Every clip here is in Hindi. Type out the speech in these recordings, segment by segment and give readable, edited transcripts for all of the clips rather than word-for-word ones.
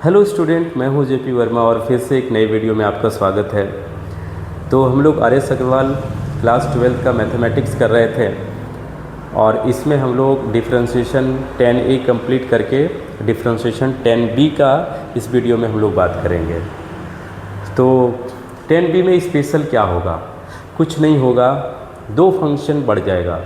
हेलो स्टूडेंट, मैं हूं जेपी वर्मा और फिर से एक नई वीडियो में आपका स्वागत है। तो हम लोग आर एस अग्रवाल क्लास 12 का मैथमेटिक्स कर रहे थे और इसमें हम लोग डिफरेंशिएशन 10A कंप्लीट करके डिफरेंशिएशन 10B का इस वीडियो में हम लोग बात करेंगे। तो 10B में स्पेशल क्या होगा? कुछ नहीं होगा, दो फंक्शन बढ़ जाएगा,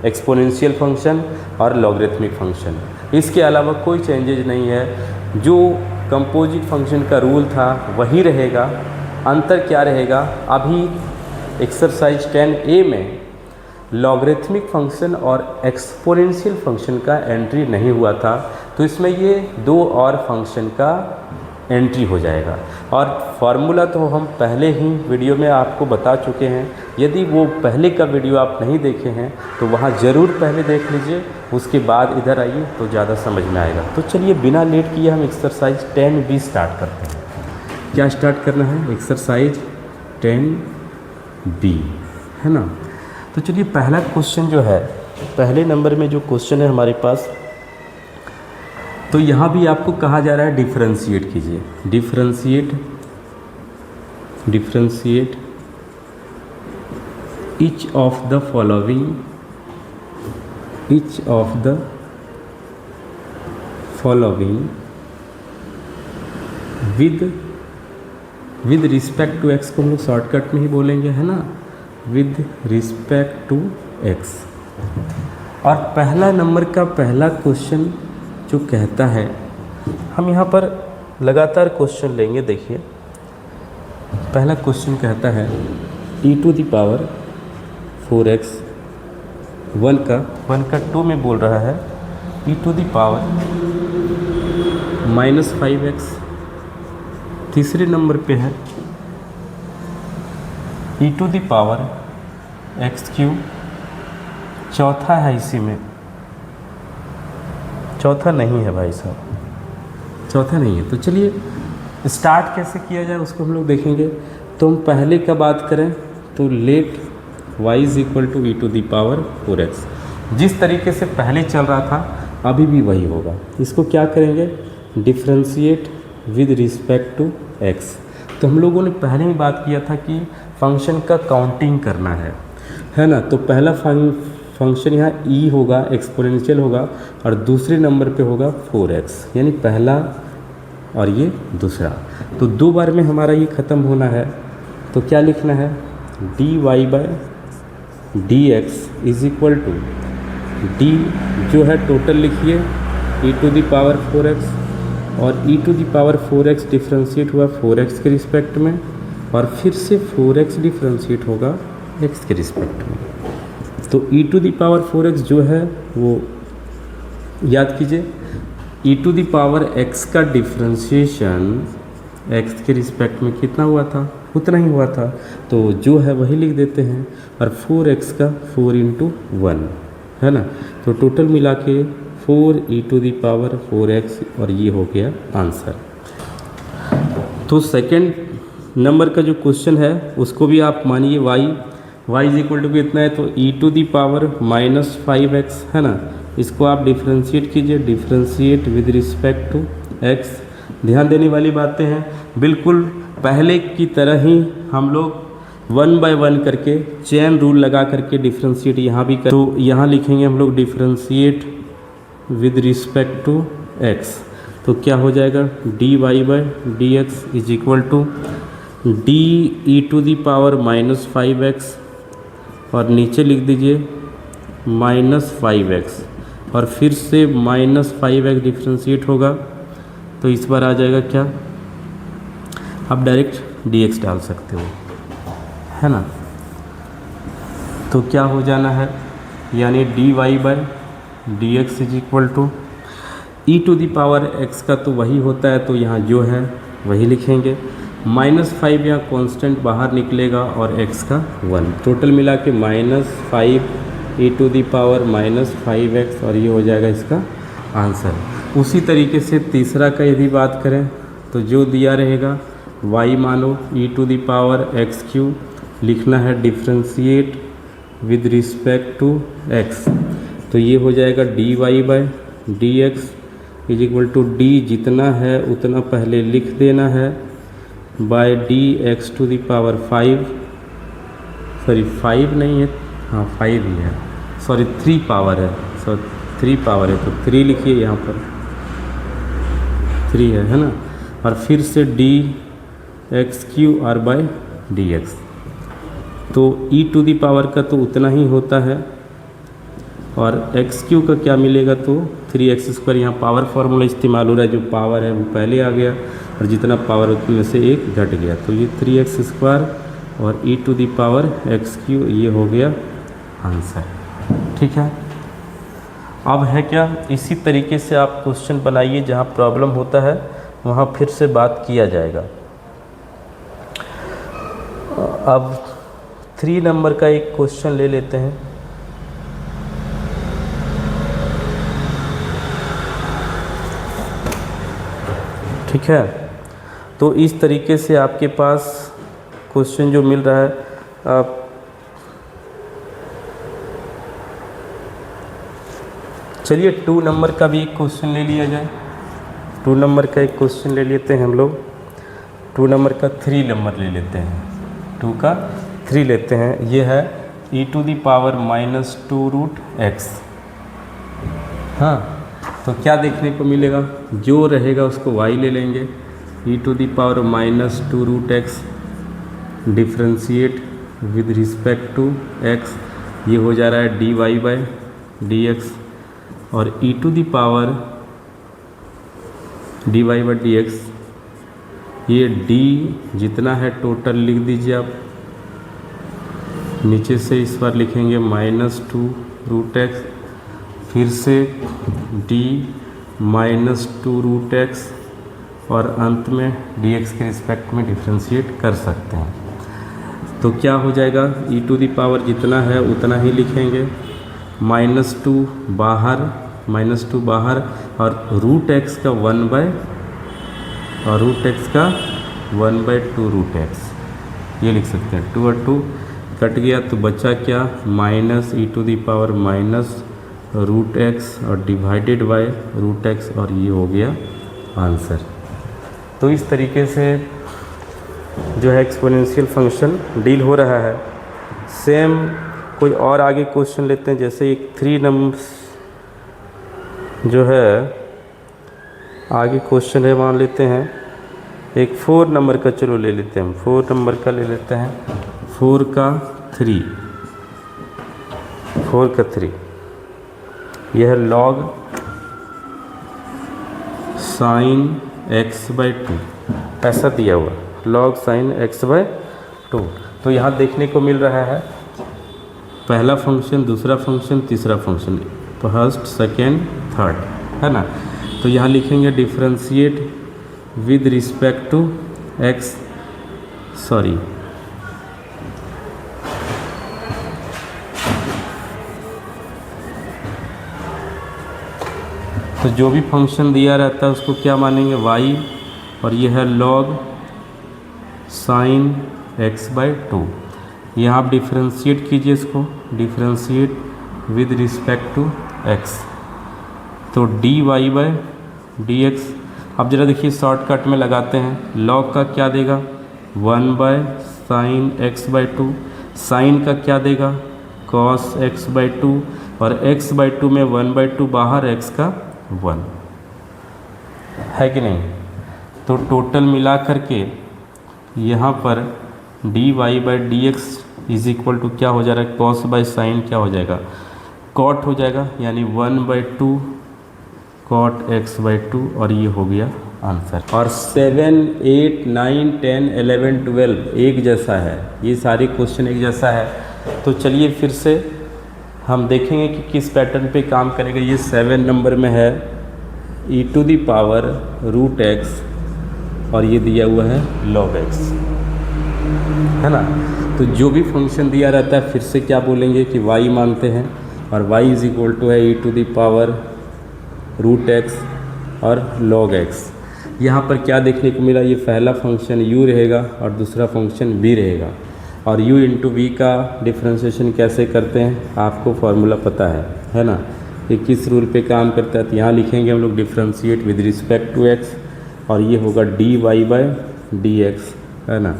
एक्सपोनेंशियल फंक्शन और लॉगरिथमिक फंक्शन। इसके अलावा कोई चेंजेज नहीं है। जो कंपोजिट फंक्शन का रूल था वही रहेगा। अंतर क्या रहेगा? अभी एक्सरसाइज 10A में लॉगरिथमिक फंक्शन और एक्सपोनेंशियल फंक्शन का एंट्री नहीं हुआ था, तो इसमें ये दो और फंक्शन का एंट्री हो जाएगा। और फार्मूला तो हम पहले ही वीडियो में आपको बता चुके हैं। यदि वो पहले का वीडियो आप नहीं देखे हैं तो वहाँ ज़रूर पहले देख लीजिए, उसके बाद इधर आइए तो ज़्यादा समझ में आएगा। तो चलिए बिना लेट किए हम एक्सरसाइज 10B स्टार्ट करते हैं। क्या स्टार्ट करना है? एक्सरसाइज 10B, है ना। तो चलिए पहला क्वेश्चन जो है, पहले नंबर में जो क्वेश्चन है हमारे पास, तो यहाँ भी आपको कहा जा रहा है डिफरेंशिएट कीजिए। Differentiate each of the following with respect to x को हम लोग शॉर्टकट में ही बोलेंगे, है ना, with respect to x। और पहला नंबर का पहला क्वेश्चन जो कहता है, हम यहाँ पर लगातार क्वेश्चन लेंगे। देखिए पहला क्वेश्चन कहता है e⁴x 1 का 2 में बोल रहा है e⁻−5x। तीसरे नंबर पे है e⁻x³। चौथा है, इसी में चौथा नहीं है भाई साहब, चौथा नहीं है। तो चलिए स्टार्ट कैसे किया जाए उसको हम लोग देखेंगे। तो हम पहले का बात करें तो लेट y = e⁴x। जिस तरीके से पहले चल रहा था अभी भी वही होगा। इसको क्या करेंगे? Differentiate with respect to x। तो हम लोगों ने पहले ही बात किया था कि फंक्शन का काउंटिंग करना है ना। तो पहला फंक्शन यहाँ e होगा, एक्सपोनेंशियल होगा, और दूसरे नंबर पे होगा 4x, यानी पहला और ये दूसरा। तो दो बार में हमारा ये ख़त्म होना है। तो क्या लिखना है? dy/dx = d जो है टोटल लिखिए e⁴x, और e⁴x डिफ्रेंशिएट हुआ 4x के रिस्पेक्ट में, और फिर से 4x डिफ्रेंशिएट होगा x के रिस्पेक्ट में। तो e⁴x जो है वो याद कीजिए, e⁴x का डिफ्रेंशिएशन x के रिस्पेक्ट में कितना हुआ था? उतना ही हुआ था। तो जो है वही लिख देते हैं, और 4x का 4 × 1, है ना। तो टोटल मिला के 4e⁴x, और ये हो गया आंसर। तो सेकंड नंबर का जो क्वेश्चन है उसको भी आप मानिए y = कितना है? तो e⁻−5x, है ना। इसको आप डिफ्रेंशिएट कीजिए, differentiate with respect to x। ध्यान देने वाली बातें हैं, बिल्कुल पहले की तरह ही हम लोग 1 बाय 1 करके चेन रूल लगा करके डिफ्रेंशिएट यहाँ भी कर। तो यहाँ लिखेंगे हम लोग differentiate with respect to x। तो क्या हो जाएगा? dy/dx = de⁻−5x, और नीचे लिख दीजिए -5x, और फिर से -5x डिफ्रेंशिएट होगा। तो इस बार आ जाएगा क्या? आप डायरेक्ट dx डाल सकते हो, है ना। तो क्या हो जाना है? यानी dy/dx = e⁻x का तो वही होता है, तो यहाँ जो है वही लिखेंगे। -5 यहाँ कांस्टेंट बाहर निकलेगा, और x का 1, टोटल मिला के -5e⁻−5x, और ये हो जाएगा इसका आंसर। उसी तरीके से तीसरा का यदि बात करें तो जो दिया रहेगा y मानो e⁻x³ लिखना है, differentiate with respect to x। तो ये हो जाएगा dy/dx is equal to D जितना है उतना पहले लिख देना है by D X to the power 5, sorry 5 नहीं है, हाँ 5 ही है, सॉरी 3 पावर है, सॉरी 3 पावर है, तो 3 लिखिए यहाँ पर 3 है ना। और फिर से D X Q R by D X, तो ई टू दी पावर का तो उतना ही होता है, और एक्स क्यू का क्या मिलेगा, तो 3x²। यहाँ पावर फार्मूला इस्तेमाल हो रहा है, जो पावर है वो पहले आ गया और जितना पावर उतने से एक घट गया, तो ये 3x² और ई टू दी पावर x³ ये हो गया आंसर। ठीक है, अब है क्या, इसी तरीके से आप क्वेश्चन बनाइए, जहाँ प्रॉब्लम होता है वहाँ फिर से बात किया जाएगा। अब 3 नंबर का एक क्वेश्चन ले लेते हैं। ठीक है, तो इस तरीके से आपके पास क्वेश्चन जो मिल रहा है, आप चलिए 2 नंबर का भी एक क्वेश्चन ले लिया जाए। 2 नंबर का एक क्वेश्चन ले लेते हैं हम लोग। 2 नंबर का 3 नंबर ले लेते हैं, 2 का 3 लेते हैं। ये है e to the power -2√x। हाँ, तो क्या देखने को मिलेगा, जो रहेगा उसको y ले लेंगे, e to the power -2√x differentiate with respect to x, ये हो जा रहा है dy/dx, और e to the power dy/dx, ये d जितना है टोटल लिख दीजिए आप, नीचे से इस बार लिखेंगे -2√x, फिर से d -2√x, और अंत में dx के रिस्पेक्ट में डिफ्रेंशिएट कर सकते हैं। तो क्या हो जाएगा, e टू दी पावर जितना है उतना ही लिखेंगे, -2 बाहर, -2 बाहर, और √x का 1/2√x, ये लिख सकते हैं। 2 और 2 कट गया तो बचा क्या, -e to the power -√x और डिवाइडेड बाय √x, और ये हो गया आंसर। तो इस तरीके से जो है एक्सपोनेंशियल फंक्शन डील हो रहा है। सेम कोई और आगे क्वेश्चन लेते हैं, जैसे एक 3 नंबर जो है आगे क्वेश्चन है, मान लेते हैं एक 4 नंबर का, चलो ले लेते हैं हम 4 नंबर का ले लेते हैं। 4 का 3 यह है log sin x/2, ऐसा दिया हुआ log sin x/2। तो यहाँ देखने को मिल रहा है पहला फंक्शन, दूसरा फंक्शन, तीसरा फंक्शन, फर्स्ट, सेकेंड, थर्ड, है ना। तो यहाँ लिखेंगे differentiate with respect to x, sorry तो जो भी फंक्शन दिया रहता है उसको क्या मानेंगे, y, और ये है log sin x/2। यहाँ आप डिफ्रेंशिएट कीजिए इसको, differentiate with respect to x, तो dy/dx। अब जरा देखिए शॉर्टकट में लगाते हैं, log का क्या देगा 1/sin x/2, sin का क्या देगा cos x/2, और x/2 में 1/2 बाहर, x का 1 है कि नहीं। तो टोटल मिला करके यहाँ पर dy/dx इज इक्वल टू क्या हो जा रहा है, cos/sin क्या हो जाएगा, cot हो जाएगा, यानी 1/2 cot x/2, और ये हो गया आंसर। और 7, 8, 9, 10, 11, 12 एक जैसा है, ये सारे क्वेश्चन एक जैसा है। तो चलिए फिर से हम देखेंगे कि किस पैटर्न पे काम करेगा। ये 7 नंबर में है e to the power √x, और ये दिया हुआ है log x, है ना। तो जो भी फंक्शन दिया रहता है फिर से क्या बोलेंगे कि y मानते हैं, और y इज इक्वल टू है e to the power √x और log x। यहाँ पर क्या देखने को मिला, ये पहला फंक्शन u रहेगा और दूसरा फंक्शन v रहेगा, और u इंटू v का डिफ्रेंशिएशन कैसे करते हैं आपको फार्मूला पता है ना। ये किस रूल पे काम करता है, तो यहाँ लिखेंगे हम लोग differentiate with respect to X, और ये होगा dy बाई डी एक्स, है ना।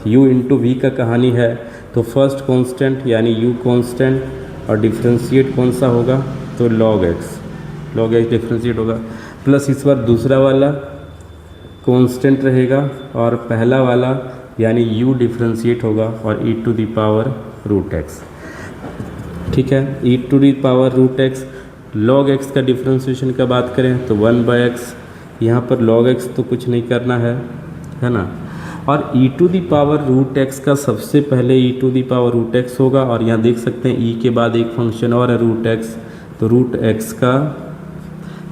u इंटू वी का कहानी है, तो फर्स्ट कांस्टेंट यानी u कांस्टेंट, और डिफ्रेंशिएट कौन सा होगा, तो log x डिफ्रेंशिएट होगा, प्लस इस बार दूसरा वाला कांस्टेंट रहेगा और पहला वाला यानी u डिफ्रेंशिएट होगा और e to the power root X. ठीक है, e to the power root X. log x का डिफ्रेंशिएशन का बात करें तो 1/x, यहाँ पर log x तो कुछ नहीं करना है ना। और e to the power root X का सबसे पहले e to the power root X होगा, और यहाँ देख सकते हैं e के बाद एक फंक्शन और है रूट एक्स, तो रूट एक्स का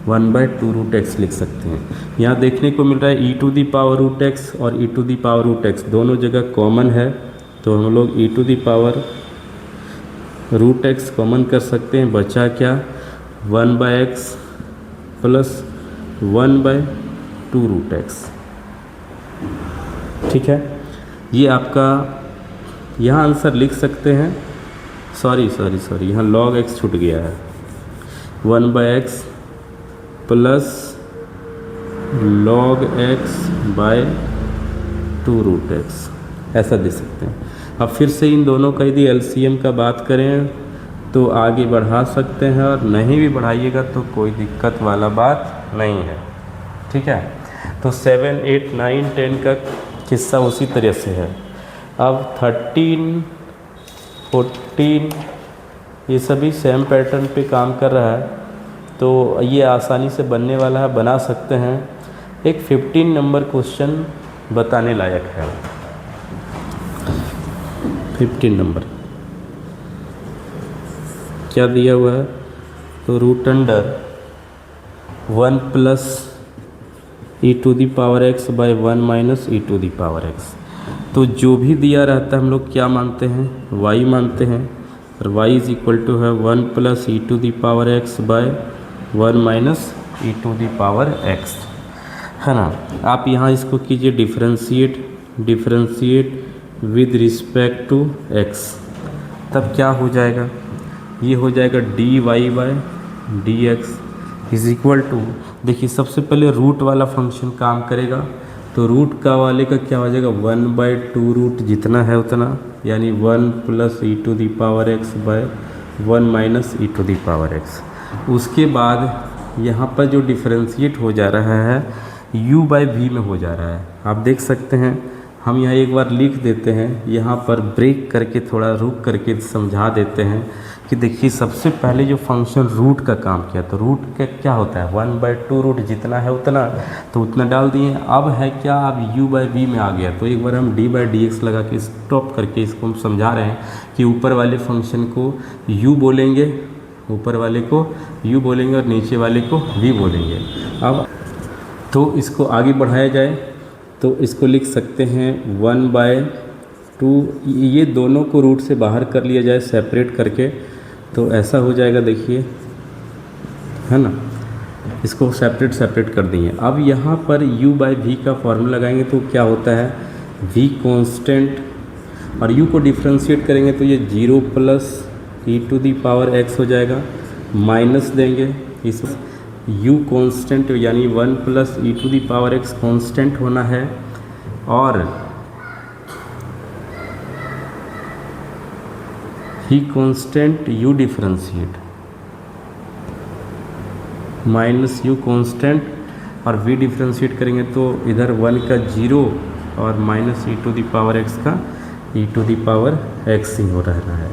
1/2 रूट एक्स लिख सकते हैं। यहाँ देखने को मिल रहा है e to the power root X और e to the power root X दोनों जगह कॉमन है, तो हम लोग e to the power root X common कर सकते हैं। बचा क्या, 1/x प्लस 1/2 रूट एक्स। ठीक है, ये आपका यहाँ आंसर लिख सकते हैं। सॉरी यहाँ log x छूट गया है, 1/x plus log x by 2 root X, ऐसा दे सकते हैं। अब फिर से इन दोनों का यदि LCM का बात करें तो आगे बढ़ा सकते हैं, और नहीं भी बढ़ाइएगा तो कोई दिक्कत वाला बात नहीं है। ठीक है, तो 7, 8, 9, 10 का किस्सा उसी तरह से है। अब 13, 14 ये सभी सेम पैटर्न पे काम कर रहा है, तो ये आसानी से बनने वाला है, बना सकते हैं। एक 15 नंबर क्वेश्चन बताने लायक है। 15 नंबर क्या दिया हुआ है, तो root under 1 plus e to the power x by 1 minus e to the power x। तो जो भी दिया रहता है हम लोग क्या मानते हैं, y मानते हैं, और y इज इक्वल टू है 1 plus e to the power x by 1 minus e to the power x, है ना। आप यहाँ इसको कीजिए differentiate with respect to x, तब क्या हो जाएगा, ये हो जाएगा dy by D X is equal to, देखिए सबसे पहले रूट वाला फंक्शन काम करेगा, तो रूट का वाले का क्या हो जाएगा 1/2 रूट जितना है उतना, यानी 1 plus e to the power x by 1 minus e to the power x। उसके बाद यहाँ पर जो डिफरेंशिएट हो जा रहा है u बाई v में हो जा रहा है। आप देख सकते हैं, हम यहाँ एक बार लिख देते हैं, यहाँ पर ब्रेक करके थोड़ा रुक करके समझा देते हैं कि देखिए सबसे पहले जो फंक्शन रूट का काम किया, तो रूट का क्या होता है 1/2 रूट जितना है उतना, तो उतना डाल दिए। अब है क्या, अब u बाई v में आ गया, तो एक बार हम d बाई डी एक्स लगा के स्टॉप करके इसको हम समझा रहे हैं कि ऊपर वाले फंक्शन को u बोलेंगे, ऊपर वाले को u बोलेंगे और नीचे वाले को v बोलेंगे। अब तो इसको आगे बढ़ाया जाए तो इसको लिख सकते हैं 1/2, ये दोनों को रूट से बाहर कर लिया जाए सेपरेट करके, तो ऐसा हो जाएगा, देखिए है ना, इसको सेपरेट कर दिए। अब यहाँ पर u बाई v का फॉर्मूला लगाएंगे तो क्या होता है, v कांस्टेंट, और u को डिफ्रेंशिएट करेंगे तो ये 0 plus e to the power x हो जाएगा, माइनस देंगे इस u कांस्टेंट यानी 1 plus e to the power x constant होना है, और ही constant u differentiate minus u constant, और v डिफरेंशिएट करेंगे तो इधर 1 का 0 और minus e to the power x का e to the power x ही हो रहना है।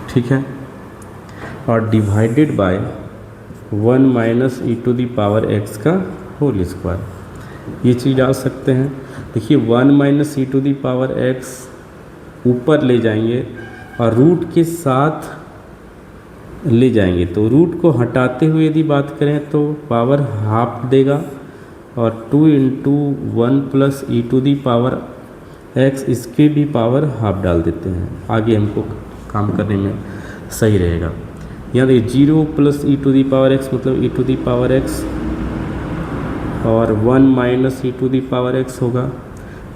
ठीक है, और divided by 1 minus e to the power x का होल स्क्वायर, ये चीज़ डाल सकते हैं। देखिए 1 minus e to the power x ऊपर ले जाएंगे और रूट के साथ ले जाएंगे, तो रूट को हटाते हुए यदि बात करें तो पावर हाफ देगा, और 2 into 1 plus e to the power x, इसके भी पावर हाफ डाल देते हैं, आगे हमको काम करने में सही रहेगा। यहाँ देखिए 0 plus e to the power x मतलब e to the power x, और 1 minus e to the power x होगा,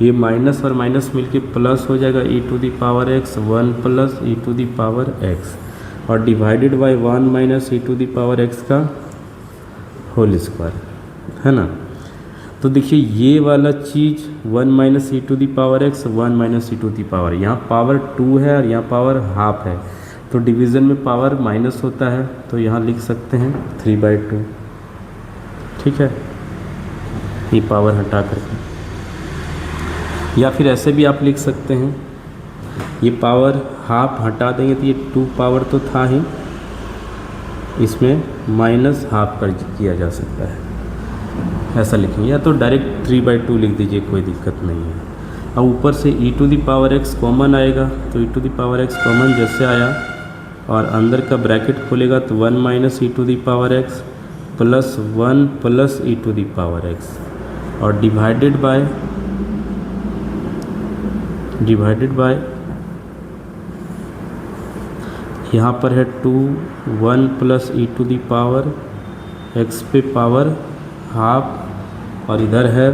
ये माइनस और माइनस मिलके प्लस हो जाएगा e to the power x, 1 plus e to the power x और divided by 1 minus e to the power x का होल स्क्वायर, है ना। तो देखिए ये वाला चीज़ 1 minus E to the power x, 1 minus E to the power, यहाँ पावर 2 है और यहाँ पावर हाफ है, तो डिवीज़न में पावर माइनस होता है, तो यहाँ लिख सकते हैं 3/2, ठीक है, ये पावर हटा करके। या फिर ऐसे भी आप लिख सकते हैं, ये पावर हाफ हटा देंगे तो ये 2 पावर तो था ही, इसमें माइनस हाफ कर किया जा सकता है, ऐसा लिखेंगे। या तो डायरेक्ट 3/2 लिख दीजिए, कोई दिक्कत नहीं है। अब ऊपर से e to the power x common आएगा, तो e to the power x common जैसे आया और अंदर का ब्रैकेट खोलेगा तो 1 minus E to the power x plus 1 plus E to the power x और डिवाइडेड बाय यहाँ पर है 2, 1 plus E to the power x पे पावर हाफ और इधर है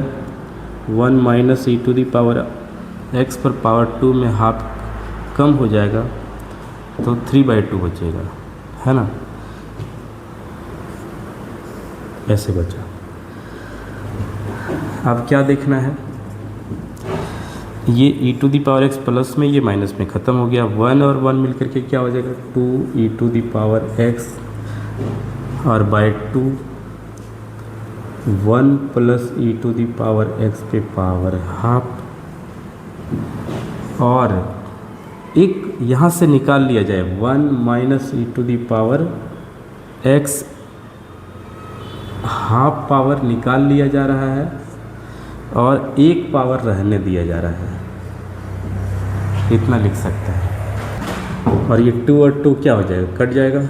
1 minus E to the power x पर पावर 2 में हाफ कम हो जाएगा तो 3/2 बचेगा, है ना, ऐसे बचा। अब क्या देखना है, ये e to the power x plus में, ये माइनस में ख़त्म हो गया, 1 और 1 मिलकर के क्या हो जाएगा 2 e to the power x और by 2 1 plus E to the power x पे पावर हाफ और एक यहाँ से निकाल लिया जाए 1 minus E to the power x, half power निकाल लिया जा रहा है और एक पावर रहने दिया जा रहा है, इतना लिख सकते हैं। और ये 2 और 2 क्या हो जाएगा, कट जाएगा,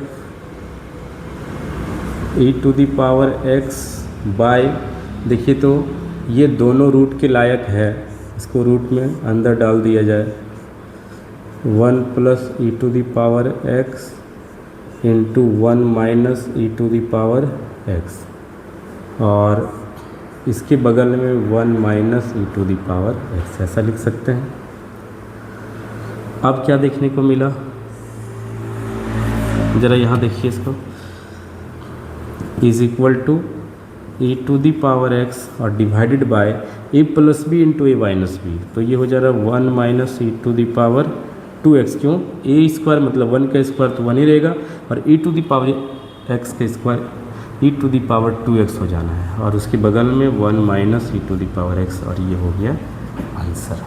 e to the power x by, देखिए तो ये दोनों रूट के लायक है, इसको रूट में अंदर डाल दिया जाए, 1 plus E to the power x into 1 minus E to the power x और इसके बगल में 1 minus E to the power x, ऐसा लिख सकते हैं। अब क्या देखने को मिला, ज़रा यहाँ देखिए इसको, is equal to e to the power x और divided by a plus B into A minus B, तो ये हो जा रहा है 1 minus E to the power 2x, क्यों, a स्क्वायर मतलब 1 का स्क्वायर तो 1 ही रहेगा और e to the power x का square e to the power 2x हो जाना है और उसके बगल में 1 minus E to the power x और ये हो गया आंसर।